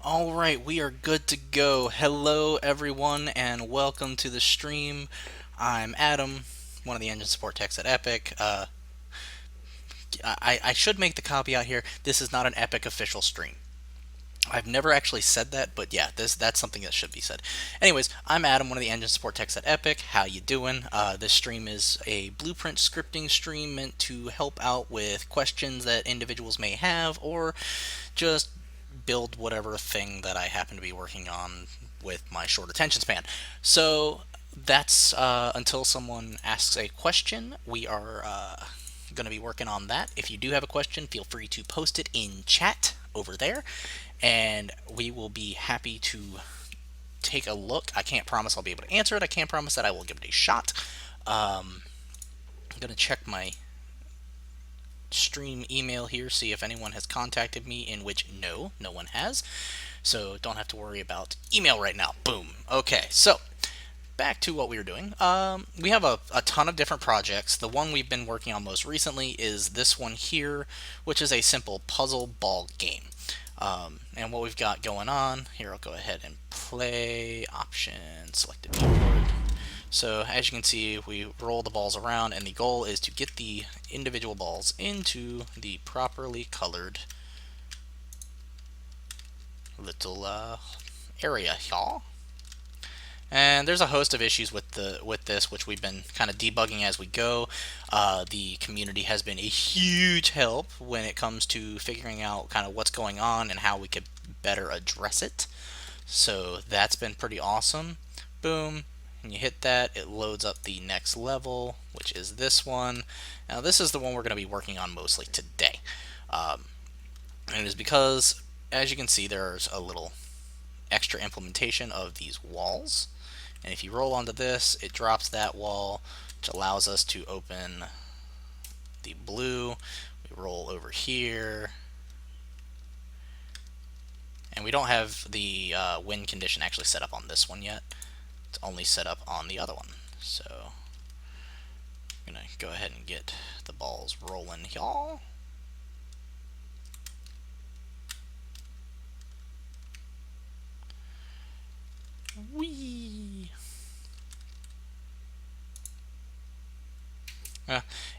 All right, we are good to go. Hello, everyone, and welcome to the stream. I'm Adam, one of the engine support techs at Epic. I should make the caveat here. This is not an Epic official stream. I've never actually said that, but yeah, that's something that should be said. Anyways, I'm Adam, one of the engine support techs at Epic. How you doing? This stream is a blueprint scripting stream meant to help out with questions that individuals may have, or just build whatever thing that I happen to be working on with my short attention span. So that's until someone asks a question. We are going to be working on that. If you do have a question, feel free to post it in chat over there, and we will be happy to take a look. I can't promise I'll be able to answer it. I can't promise that I will give it a shot. I'm going to check my stream email here, see if anyone has contacted me, in which no one has. So don't have to worry about email right now. Boom. Okay, so back to what we were doing. We have a ton of different projects. The one we've been working on most recently is this one here, which is a simple puzzle ball game. And what we've got going on here, I'll go ahead and play option, select a keyboard. So as you can see, we roll the balls around, and the goal is to get the individual balls into the properly colored little area, y'all. And there's a host of issues with this, which we've been kind of debugging as we go. The community has been a huge help when it comes to figuring out kind of what's going on and how we could better address it. So that's been pretty awesome. Boom. When you hit that, it loads up the next level, which is this one. Now this is the one we're going to be working on mostly today. And it is because, as you can see, there's a little extra implementation of these walls. And if you roll onto this, it drops that wall, which allows us to open the blue. We roll over here. And we don't have the win condition actually set up on this one yet. It's only set up on the other one. So I'm going to go ahead and get the balls rolling, y'all. Whee!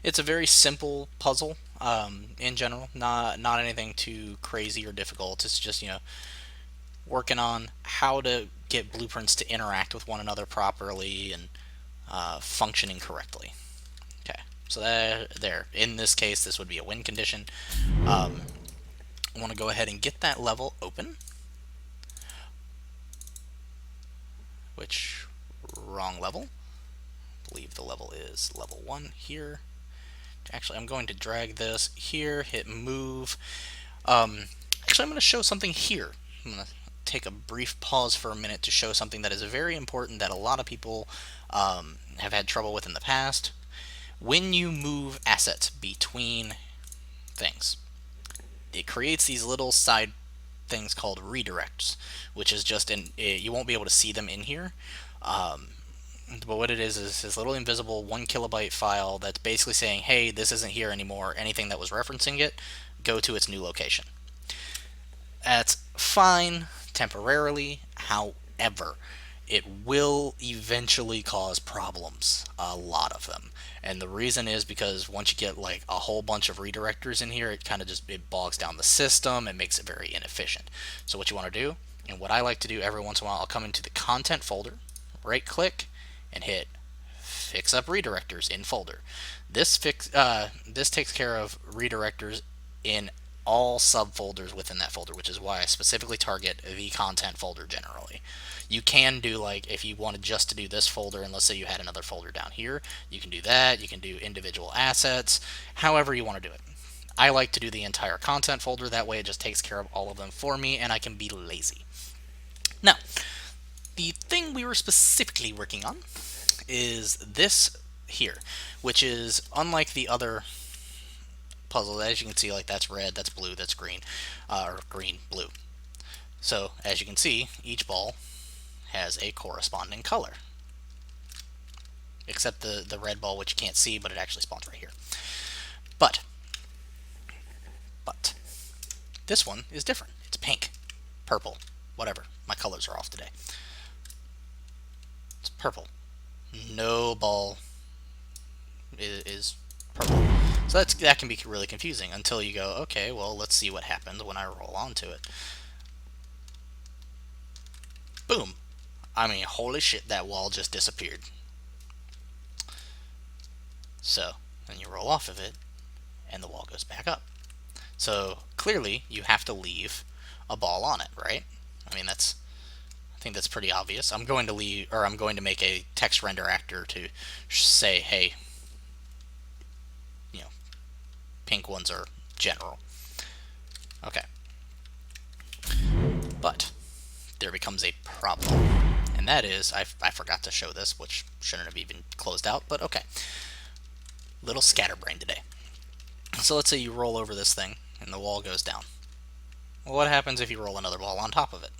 It's a very simple puzzle in general, not anything too crazy or difficult. It's just, working on how to get blueprints to interact with one another properly and functioning correctly. Okay, so there. In this case, this would be a win condition. I want to go ahead and get that level open. Which, wrong level. I believe the level is level 1 here. Actually, I'm going to drag this here, hit move. Actually, I'm going to show something here. I'm going to take a brief pause for a minute to show something that is very important that a lot of people have had trouble with in the past. When you move assets between things, it creates these little side things called redirects, which is just you won't be able to see them in here. But what it is this little invisible 1 kilobyte file that's basically saying, hey, this isn't here anymore. Anything that was referencing it, go to its new location. That's fine temporarily. However, it will eventually cause problems, a lot of them. And the reason is because once you get like a whole bunch of redirectors in here, it kind of just it bogs down the system and makes it very inefficient. So what you want to do, and what I like to do every once in a while, I'll come into the content folder, right click, and hit fix up redirectors in folder. This takes care of redirectors in all subfolders within that folder, which is why I specifically target the content folder generally. You can do, like, if you wanted just to do this folder, and let's say you had another folder down here, you can do that. You can do individual assets, however you want to do it. I like to do the entire content folder, that way it just takes care of all of them for me, and I can be lazy. Now, the thing we were specifically working on is this here, which is unlike the other puzzles. As you can see, like, that's red, that's blue, that's green, or green, blue. So as you can see, each ball has a corresponding color, except the red ball, which you can't see, but it actually spawns right here. But this one is different. It's pink, purple, whatever. My colors are off today. It's purple. No ball is purple. So that can be really confusing until you go, okay, well, let's see what happens when I roll onto it. Boom. I mean, holy shit, that wall just disappeared. So, then you roll off of it, and the wall goes back up. So, clearly, you have to leave a ball on it, right? I mean, I think that's pretty obvious. I'm going to make a text render actor to say, hey, pink ones are general. Okay. But there becomes a problem. And that is, I forgot to show this, which shouldn't have even closed out, but okay. Little scatterbrain today. So let's say you roll over this thing, and the wall goes down. Well, what happens if you roll another ball on top of it?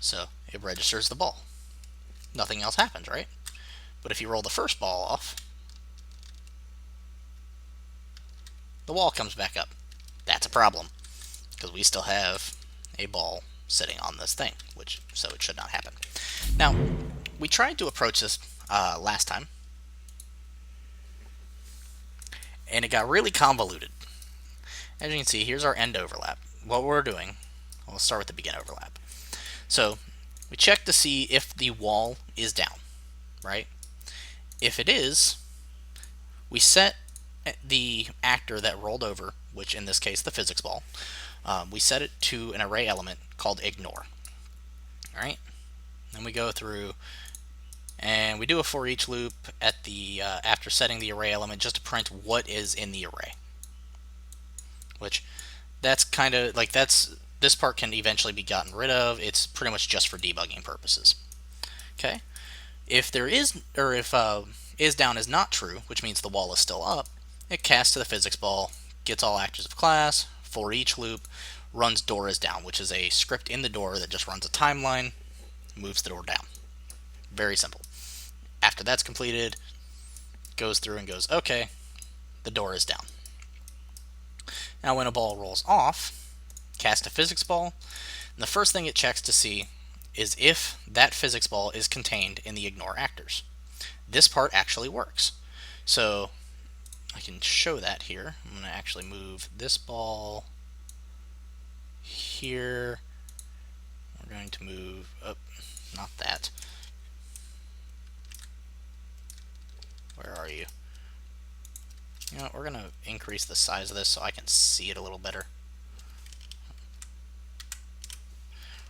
So it registers the ball. Nothing else happens, right? But if you roll the first ball off, the wall comes back up. That's a problem, because we still have a ball sitting on this thing, so it should not happen. Now, we tried to approach this last time, and it got really convoluted. As you can see, here's our end overlap. What we're doing, we'll start with the begin overlap. So we check to see if the wall is down, right? If it is, we set the actor that rolled over, which in this case the physics ball, we set it to an array element called ignore. All right, then we go through and we do a for each loop at the after setting the array element just to print what is in the array. Which that's kind of like this part can eventually be gotten rid of. It's pretty much just for debugging purposes. Okay, if there is or if is down is not true, which means the wall is still up, it casts to the physics ball, gets all actors of class, for each loop, runs door is down, which is a script in the door that just runs a timeline, moves the door down. Very simple. After that's completed, goes through and goes, okay, the door is down. Now when a ball rolls off, cast a physics ball, and the first thing it checks to see is if that physics ball is contained in the ignore actors. This part actually works. So I can show that here. I'm going to actually move this ball here. We're going to move up, not that. Where are you? You know, we're going to increase the size of this so I can see it a little better.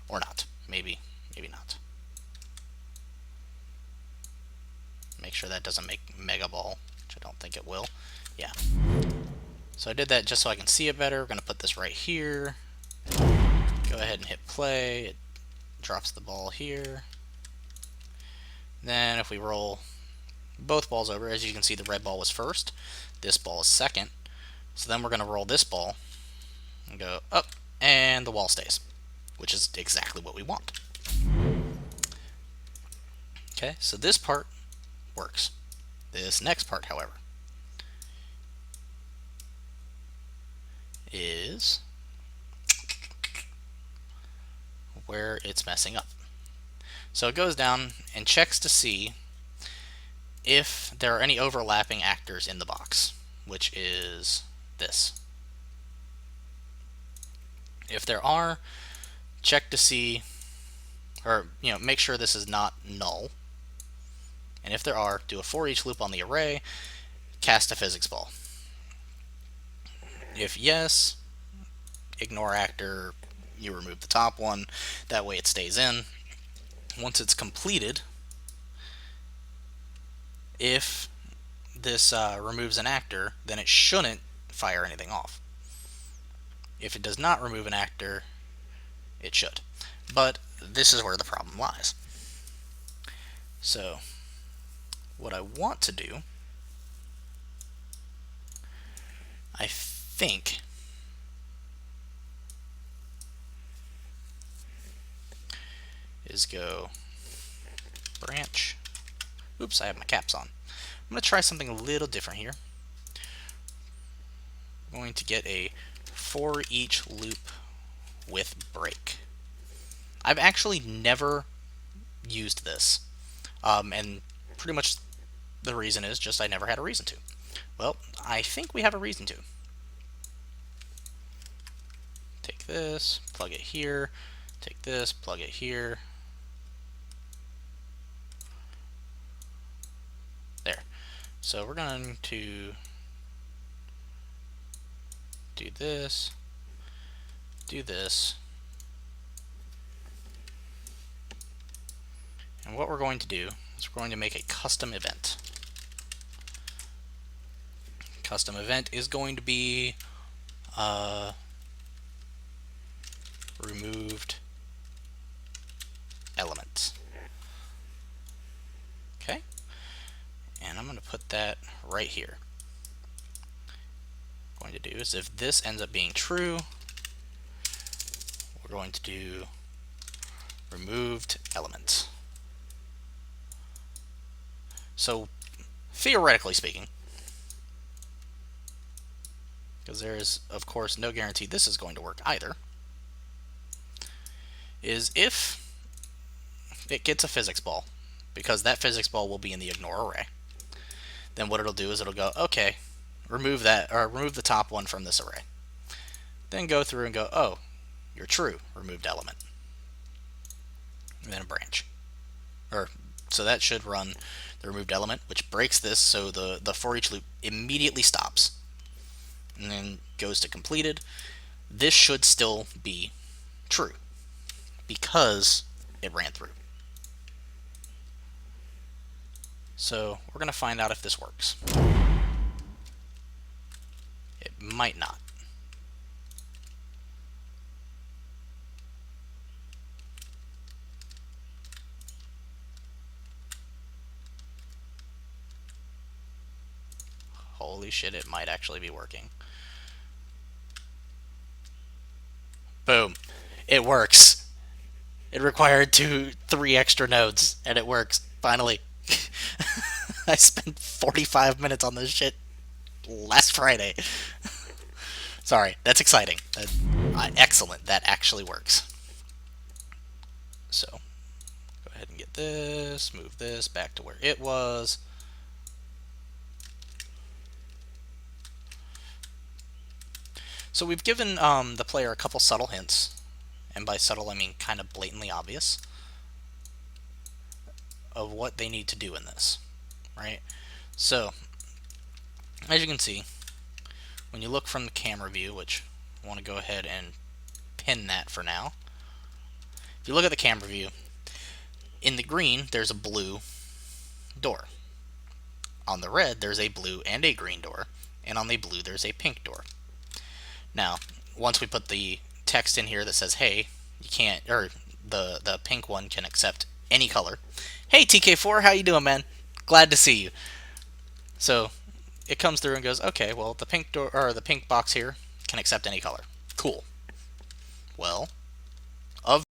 Or not. Maybe not. Make sure that doesn't make Mega Ball, which I don't think it will. Yeah. So I did that just so I can see it better. We're going to put this right here. Go ahead and hit play. It drops the ball here. Then if we roll both balls over, as you can see, the red ball was first. This ball is second. So then we're going to roll this ball and go up, and the wall stays, which is exactly what we want. Okay, so this part works. This next part, however, is where it's messing up. So it goes down and checks to see if there are any overlapping actors in the box, which is this. If there are, check to see, or make sure this is not null. And if there are, do a for each loop on the array, cast a physics ball. If yes, ignore actor, you remove the top one, that way it stays in. Once it's completed, if this removes an actor, then it shouldn't fire anything off. If it does not remove an actor, it should. But this is where the problem lies. So what I want to do, I think, is go branch. Oops, I have my caps on. I'm going to try something a little different here. I'm going to get a for each loop with break. I've actually never used this, and pretty much the reason is just I never had a reason to. Well, I think we have a reason to. Take this, plug it here, take this, plug it here. There. So we're going to do this, and what we're going to do is we're going to make a custom event. Custom event is going to be removed element. Okay, and I'm going to put that right here. What I'm going to do is if this ends up being true, we're going to do removed element. So theoretically speaking, because there is of course no guarantee this is going to work either, is if it gets a physics ball, because that physics ball will be in the ignore array, then what it'll do is it'll go, okay, remove that, or remove the top one from this array. Then go through and go, oh, you're true, removed element. And then a branch. So that should run the removed element, which breaks this, so the for each loop immediately stops. And then goes to completed. This should still be true, because it ran through. So we're going to find out if this works. It might not. Holy shit, it might actually be working. Boom. It works. It required 3 extra nodes, and it works. Finally. I spent 45 minutes on this shit last Friday. Sorry, that's exciting. Excellent, that actually works. So, go ahead and get this, move this back to where it was. So we've given the player a couple subtle hints, and by subtle I mean kind of blatantly obvious, of what they need to do in this, right? So, as you can see, when you look from the camera view, which I want to go ahead and pin that for now. If you look at the camera view, in the green there's a blue door. On the red there's a blue and a green door, and on the blue there's a pink door. Now, once we put the text in here that says, hey, you can't, or the pink one can accept any color. Hey TK4, how you doing, man? Glad to see you. So it comes through and goes, okay, well, the pink door, or the pink box here can accept any color. Cool. Well, of